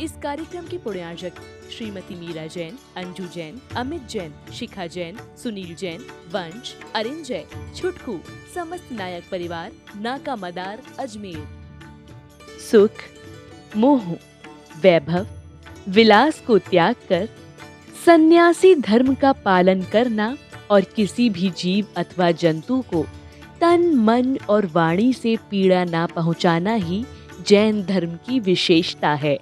इस कार्यक्रम के पुण्यार्जक श्रीमती मीरा जैन, अंजू जैन, अमित जैन, शिखा जैन, सुनील जैन, वंश, अरिंजय, छुटकू, समस्त नायक परिवार, नाका मदार, अजमेर। सुख, मोह, वैभव, विलास को त्याग कर सन्यासी धर्म का पालन करना और किसी भी जीव अथवा जंतु को तन, मन और वाणी से पीड़ा ना पहुंचाना ही जैन धर्म की विशेषता है,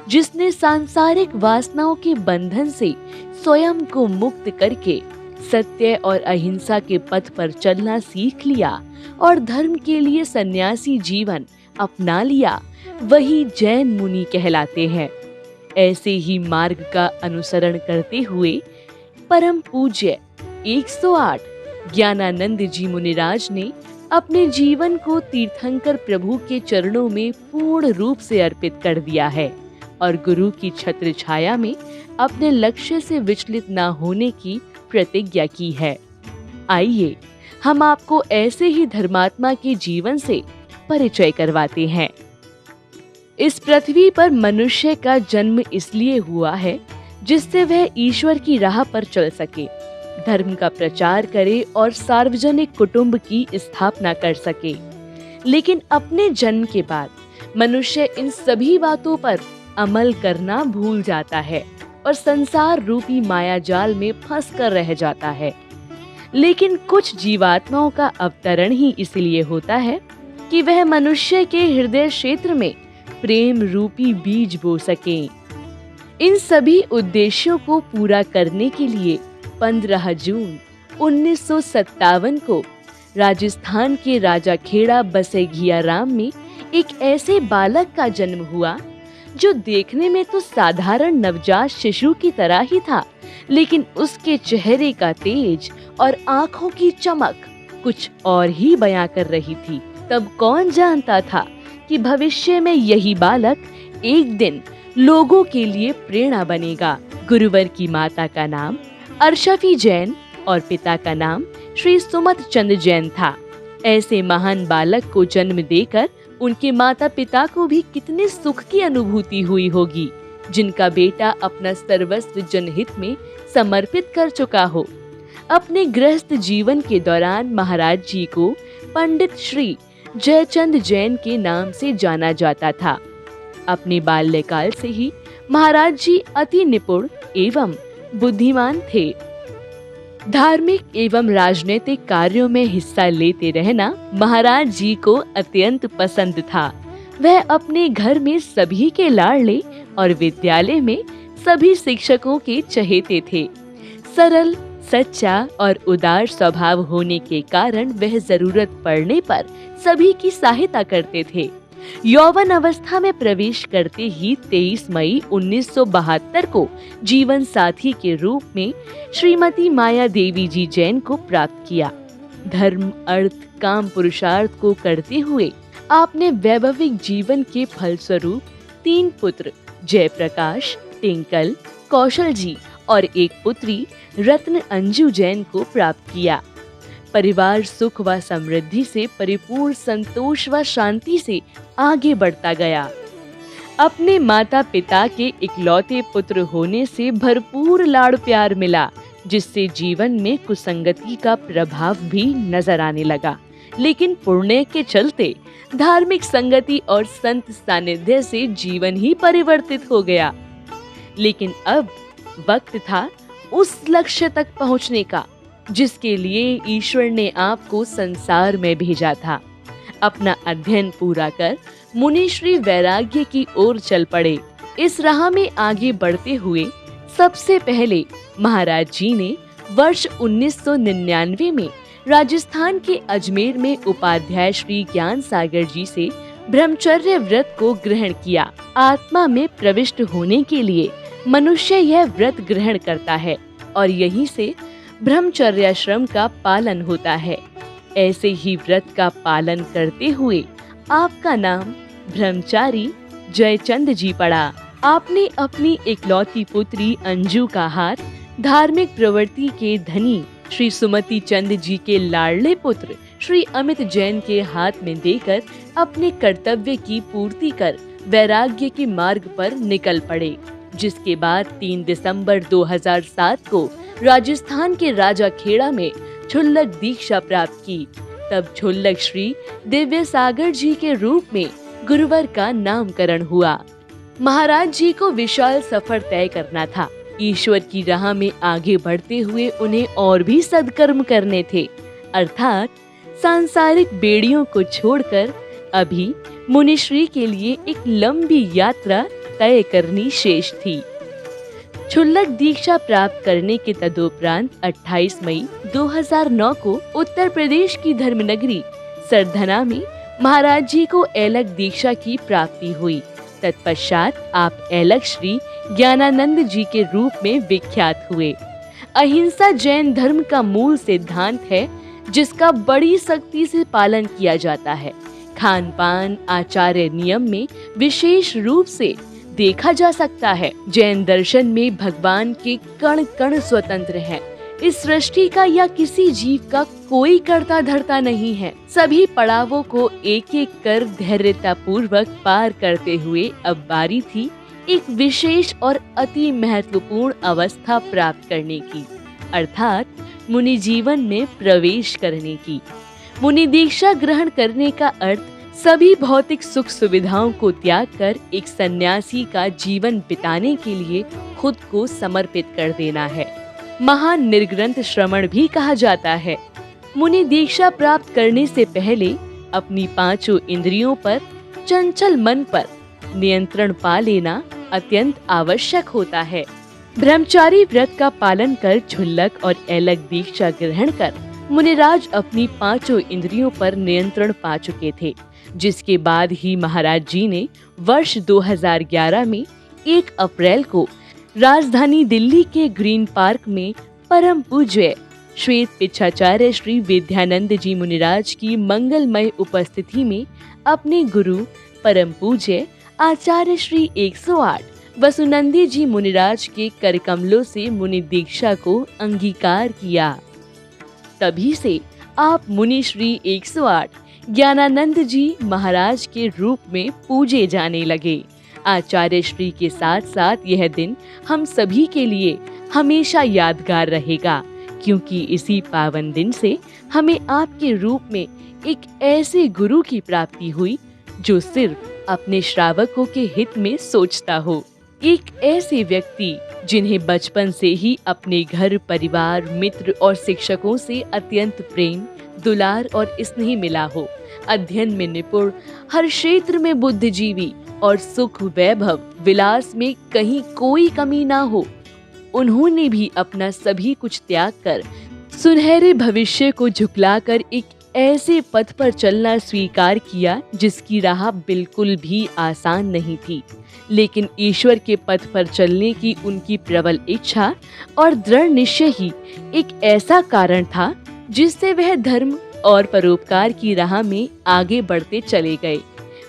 जिसने सांसारिक वासनाओं के बंधन से स्वयं को मुक्त करके सत्य और अहिंसा के पथ पर चलना सीख लिया और धर्म के लिए सन्यासी जीवन अपना लिया, वही जैन मुनि कहलाते हैं। ऐसे ही मार्ग का अनुसरण करते हुए परम पूज्य 108 ज्ञानानंद जी मुनिराज ने अपने जीवन को तीर्थंकर प्रभु के चरणों में पूर्ण रूप से अर्पित कर दिया है और गुरु की छत्र छाया में अपने लक्ष्य से विचलित न होने की प्रतिज्ञा की है। आइए हम आपको ऐसे ही धर्मात्मा के जीवन से परिचय करवाते हैं। इस पृथ्वी पर मनुष्य का जन्म इसलिए हुआ है जिससे वह ईश्वर की राह पर चल सके, धर्म का प्रचार करे और सार्वजनिक कुटुंब की स्थापना कर सके। लेकिन अपने जन्म के बाद मनुष्य इन सभी बातों पर अमल करना भूल जाता है और संसार रूपी माया जाल में फंस कर रह जाता है। लेकिन कुछ जीवात्माओं का अवतरण ही इसलिए होता है कि वह मनुष्य के हृदय क्षेत्र में प्रेम रूपी बीज बो सके। इन सभी उद्देश्यों को पूरा करने के लिए 15 जून 1957 को राजस्थान के राजा खेड़ा बसेघिया राम में एक ऐसे बालक का जन्म हुआ जो देखने में तो साधारण नवजात शिशु की तरह ही था, लेकिन उसके चेहरे का तेज और आंखों की चमक कुछ और ही बयां कर रही थी। तब कौन जानता था कि भविष्य में यही बालक एक दिन लोगों के लिए प्रेरणा बनेगा। गुरुवर की माता का नाम अर्शफी जैन और पिता का नाम श्री सुमत चंद जैन था। ऐसे महान बालक को जन्म देकर उनके माता पिता को भी कितने सुख की अनुभूति हुई होगी, जिनका बेटा अपना सर्वस्व जनहित में समर्पित कर चुका हो। अपने गृहस्थ जीवन के दौरान महाराज जी को पंडित श्री जयचंद जैन के नाम से जाना जाता था। अपने बाल्यकाल से ही महाराज जी अति निपुण एवं बुद्धिमान थे। धार्मिक एवं राजनीतिक कार्यों में हिस्सा लेते रहना महाराज जी को अत्यंत पसंद था। वह अपने घर में सभी के लाडले और विद्यालय में सभी शिक्षकों के चहेते थे। सरल, सच्चा और उदार स्वभाव होने के कारण वह जरूरत पड़ने पर सभी की सहायता करते थे। यौवन अवस्था में प्रवेश करते ही 23 मई 1972 को जीवन साथी के रूप में श्रीमती माया देवी जी जैन को प्राप्त किया। धर्म, अर्थ, काम, पुरुषार्थ को करते हुए आपने वैभविक जीवन के फलस्वरूप 3 पुत्र जयप्रकाश, टिंकल, कौशल जी और एक पुत्री रत्न अंजू जैन को प्राप्त किया। परिवार सुख व समृद्धि से परिपूर्ण, संतोष व शांति से आगे बढ़ता गया। अपने माता पिता के इकलौते पुत्र होने से भरपूर लाड़ प्यार मिला, जिससे जीवन में कुसंगति का प्रभाव भी नजर आने लगा। लेकिन पुण्य के चलते धार्मिक संगति और संत सानिध्य से जीवन ही परिवर्तित हो गया। लेकिन अब वक्त था उस लक्ष्य तक पहुंचने का जिसके लिए ईश्वर ने आपको संसार में भेजा था। अपना अध्ययन पूरा कर मुनि श्री वैराग्य की ओर चल पड़े। इस राह में आगे बढ़ते हुए सबसे पहले महाराज जी ने वर्ष 1999 में राजस्थान के अजमेर में उपाध्याय श्री ज्ञान सागर जी से ब्रह्मचर्य व्रत को ग्रहण किया। आत्मा में प्रविष्ट होने के लिए मनुष्य यह व्रत ग्रहण करता है और यहीं से ब्रह्मचर्याश्रम का पालन होता है। ऐसे ही व्रत का पालन करते हुए आपका नाम ब्रह्मचारी जयचंद जी पड़ा। आपने अपनी इकलौती पुत्री अंजू का हाथ धार्मिक प्रवृत्ति के धनी श्री सुमति चंद जी के लाडले पुत्र श्री अमित जैन के हाथ में देकर अपने कर्तव्य की पूर्ति कर वैराग्य के मार्ग पर निकल पड़े, जिसके बाद 3 दिसंबर 2007 को राजस्थान के राजा खेड़ा में छुल्लक दीक्षा प्राप्त की। तब छुल्लक श्री दिव्य सागर जी के रूप में गुरुवर का नामकरण हुआ। महाराज जी को विशाल सफर तय करना था। ईश्वर की राह में आगे बढ़ते हुए उन्हें और भी सद्कर्म करने थे, अर्थात सांसारिक बेड़ियों को छोड़कर अभी मुनिश्री के लिए एक लंबी यात्रा तय करनी शेष थी। छुल्लक दीक्षा प्राप्त करने के तदोपरांत 28 मई 2009 को उत्तर प्रदेश की धर्मनगरी सरधना में महाराज जी को ऐलक दीक्षा की प्राप्ति हुई। तत्पश्चात आप ऐलक श्री ज्ञानानंद जी के रूप में विख्यात हुए। अहिंसा जैन धर्म का मूल सिद्धांत है, जिसका बड़ी सख्ती से पालन किया जाता है। खान पान आचार्य नियम में विशेष रूप से देखा जा सकता है। जैन दर्शन में भगवान के कण कण स्वतंत्र है। इस सृष्टि का या किसी जीव का कोई कर्ता धर्ता नहीं है। सभी पड़ावों को एक एक कर धैर्यता पूर्वक पार करते हुए अब बारी थी एक विशेष और अति महत्वपूर्ण अवस्था प्राप्त करने की, अर्थात मुनि जीवन में प्रवेश करने की। मुनि दीक्षा ग्रहण करने का अर्थ सभी भौतिक सुख सुविधाओं को त्याग कर एक सन्यासी का जीवन बिताने के लिए खुद को समर्पित कर देना है। महान निर्ग्रंथ श्रवण भी कहा जाता है। मुनि दीक्षा प्राप्त करने से पहले अपनी 5 इंद्रियों पर, चंचल मन पर नियंत्रण पा लेना अत्यंत आवश्यक होता है। ब्रह्मचारी व्रत का पालन कर छुल्लक और ऐलक दीक्षा ग्रहण कर मुनिराज अपनी 5 इंद्रियों पर नियंत्रण पा चुके थे, जिसके बाद ही महाराज जी ने वर्ष 2011 में 1 अप्रैल को राजधानी दिल्ली के ग्रीन पार्क में परम पूज्य श्वेत पिच्छाचार्य श्री विद्यानंद जी मुनिराज की मंगलमय उपस्थिति में अपने गुरु परम पूज्य आचार्य श्री 108 वसुनंदी जी मुनिराज के करकमलों से मुनि दीक्षा को अंगीकार किया। तभी से आप मुनि श्री 108 ज्ञानानंद जी महाराज के रूप में पूजे जाने लगे। आचार्य श्री के साथ साथ यह दिन हम सभी के लिए हमेशा यादगार रहेगा, क्योंकि इसी पावन दिन से हमें आपके रूप में एक ऐसे गुरु की प्राप्ति हुई जो सिर्फ अपने श्रावकों के हित में सोचता हो। एक ऐसे व्यक्ति जिन्हें बचपन से ही अपने घर परिवार मित्र और शिक्षकों से अत्यंत प्रेम दुलार और स्नेह मिला हो। अध्ययन में निपुण, हर क्षेत्र में बुद्धिजीवी और सुख वैभव विलास में कहीं कोई कमी ना हो। उन्होंने भी अपना सभी कुछ त्याग कर सुनहरे भविष्य को झुकलाकर एक ऐसे पथ पर चलना स्वीकार किया जिसकी राह बिल्कुल भी आसान नहीं थी, लेकिन ईश्वर के पथ पर चलने की उनकी प्रबल इच्छा और दृढ़ निश्चय ही एक ऐसा कारण था जिससे वह धर्म और परोपकार की राह में आगे बढ़ते चले गए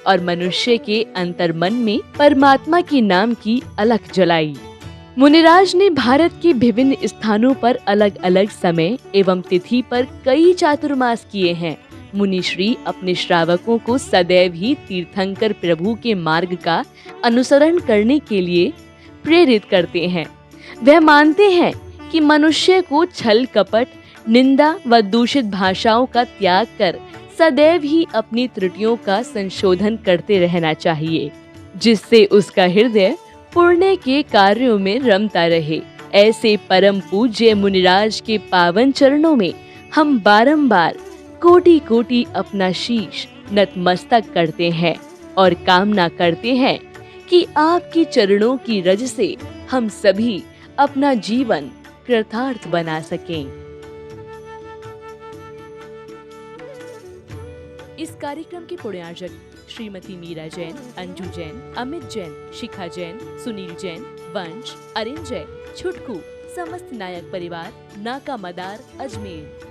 और मनुष्य के अंतर्मन में परमात्मा के नाम की अलख जलाई। मुनिराज ने भारत के विभिन्न स्थानों पर अलग अलग समय एवं तिथि पर कई चातुर्मास किए हैं। मुनिश्री अपने श्रावकों को सदैव ही तीर्थंकर प्रभु के मार्ग का अनुसरण करने के लिए प्रेरित करते हैं। वह मानते हैं कि मनुष्य को छल कपट निंदा व दूषित भाषाओं का त्याग कर सदैव ही अपनी त्रुटियों का संशोधन करते रहना चाहिए, जिससे उसका हृदय पुण्य के कार्यों में रमता रहे। ऐसे परम पूज्य मुनिराज के पावन चरणों में हम बारंबार कोटि कोटि अपना शीश नतमस्तक करते हैं और कामना करते हैं कि आपके चरणों की रज से हम सभी अपना जीवन कृतार्थ बना सकें। इस कार्यक्रम के पुण्यार्जक श्रीमती मीरा जैन, अंजू जैन, अमित जैन, शिखा जैन, सुनील जैन, वंश, अरिंजय, छुटकू, समस्त नायक परिवार, नाका मदार, अजमेर।